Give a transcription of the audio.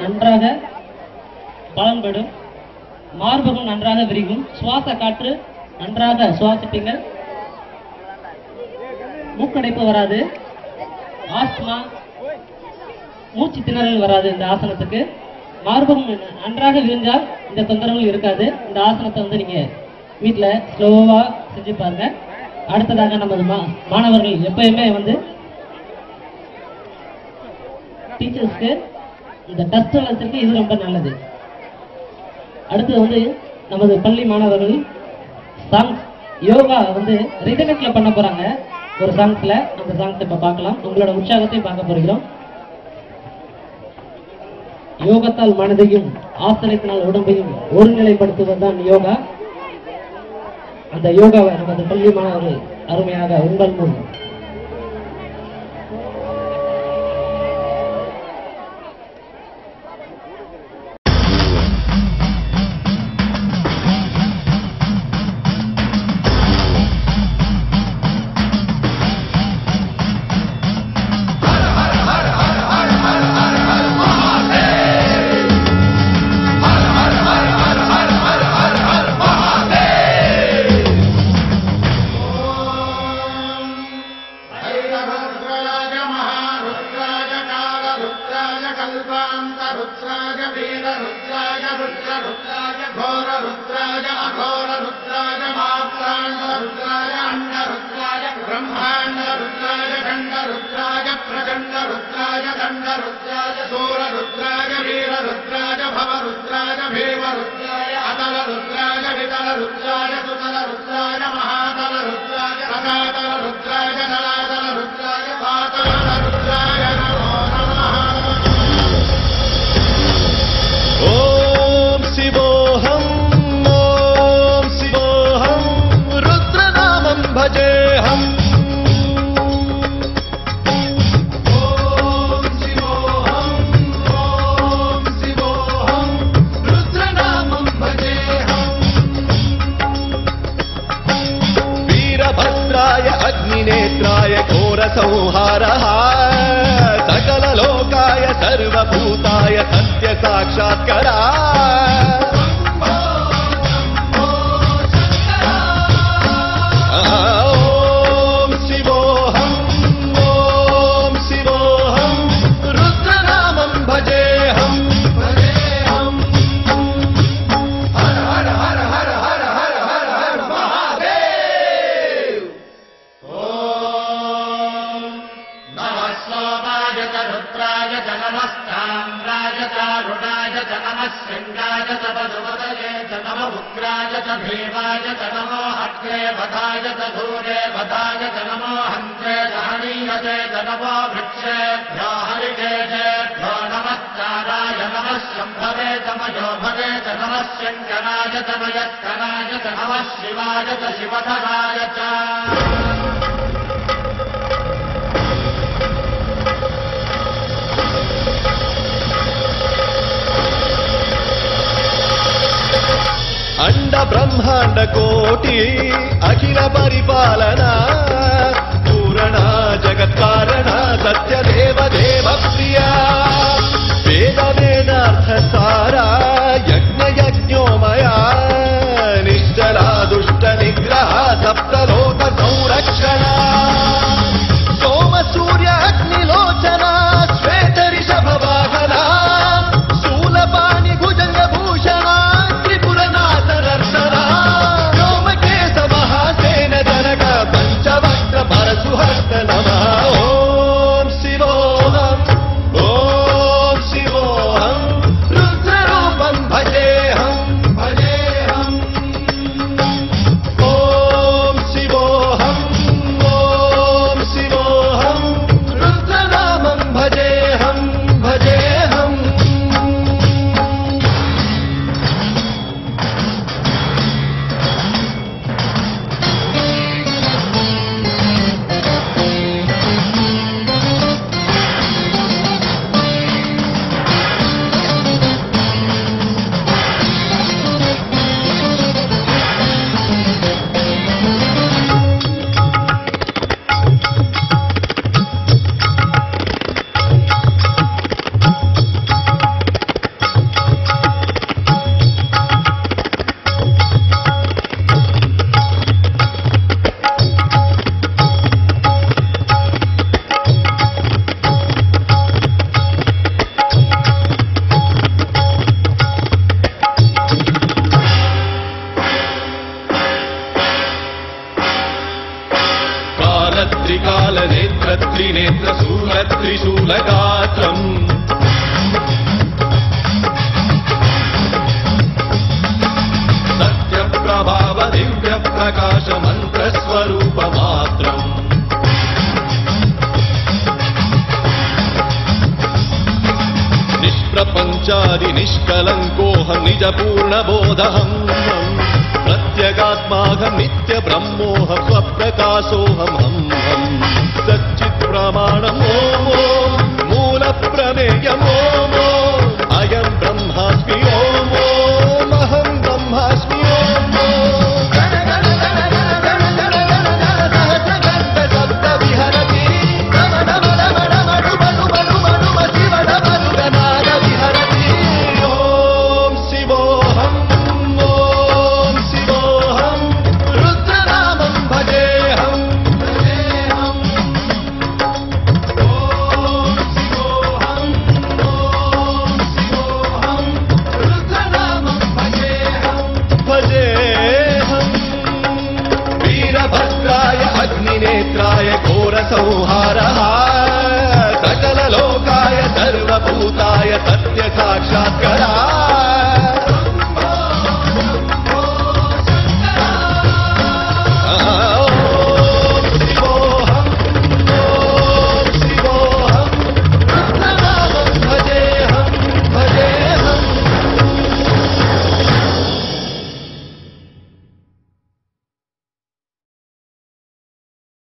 நன்றாக பலன்படும், மார்பகம் நன்றாக விரிகும், சுவாச காற்று நன்றாக சுவாசிப்பீங்கள், மூக்கடைப்பு வராது, ஆஸ்துமா மூச்சு திணறல் வராது. இந்த ஆசனத்துக்கு மார்பகம் நன்றாக விரிஞ்சால் இந்த தொந்தரவுகள் இருக்காது. இந்த ஆசனத்தை வந்து நீங்க வீட்டுல ஸ்லோவா செஞ்சு பாருங்க. அடுத்ததாக நமது மாணவர்கள் எப்பயுமே வந்து டீச்சர்ஸ்க்கு இந்த டஸ்ட் வளர்ச்சிக்கு இது ரொம்ப நல்லது. அடுத்து வந்து நமது பள்ளி மாணவர்கள் சாங்ஸ் யோகா வந்து ரிதமிக்ல பண்ண போறாங்க ஒரு சாங்ஸ்ல. அந்த சாங்ஸ் இப்ப பார்க்கலாம். உங்களோட உற்சாகத்தையும் பார்க்க போகிறோம். யோகத்தால் மனதையும் ஆசனத்தினால் உடம்பையும் ஒருநிலைப்படுத்துவதுதான் யோகா. அந்த யோகாவை நமது பள்ளி மாணவர்கள் அருமையாக உங்கள் முன் अग्निनेत्राय घोरसंहारः सकललोकाय सर्वभूताय सत्यसाक्षात्करा भीमाय च नमो हत्रे वधाय च धूरे वधाय च नमो हन्त्रे दहनीयते च नमो वृक्षेभ्यो हरिकेशेभ्यो नमस्काराय नमः शम्भवे च मयोभवे च नमः शङ्कराय च मयस्कराय च नमः शिवाय च शिवधराय च अंड ब्रह्मांड कोटि अखिल परिपालना पूरणा जगत्कारणा सत्यदेव देव प्रिया वेद वेदार्थ सारा यज्ञ यज्ञोमया निश्चला दुष्ट निग्रह सप्तलोक संरक्षणा सोम सूर्य अग्निलोचना श्वेत ऋषभ वाहना शूलपाणि भुजंग भूषणा परशुहस्त नमः ओम शिवोहम रुद्ररूपं भजेहम ओम शिवोहम स्वरूपमात्रम् निष्प्रपञ्चादि निष्कलङ्कोऽहं निजपूर्णबोधहम् प्रत्यगात्माहं नित्यब्रह्मोऽहं स्वप्रकाशोऽहम् सच्चित् प्रमाणम् ॐ मूलप्रमेयम्